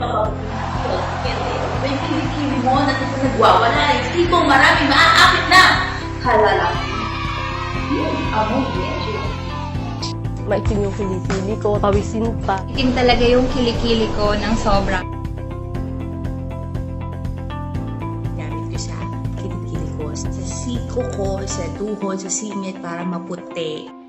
May kilikili mo na nagwawala. Hindi mo marami maaakit na. Halala. Amoy medyo. Maitim yung kilikili ko, pawisin pa. Itim talaga yung kilikili ko ng sobra. Gamit ko sa kilikili ko, sa siko ko, sa tuhod, sa singit para maputi.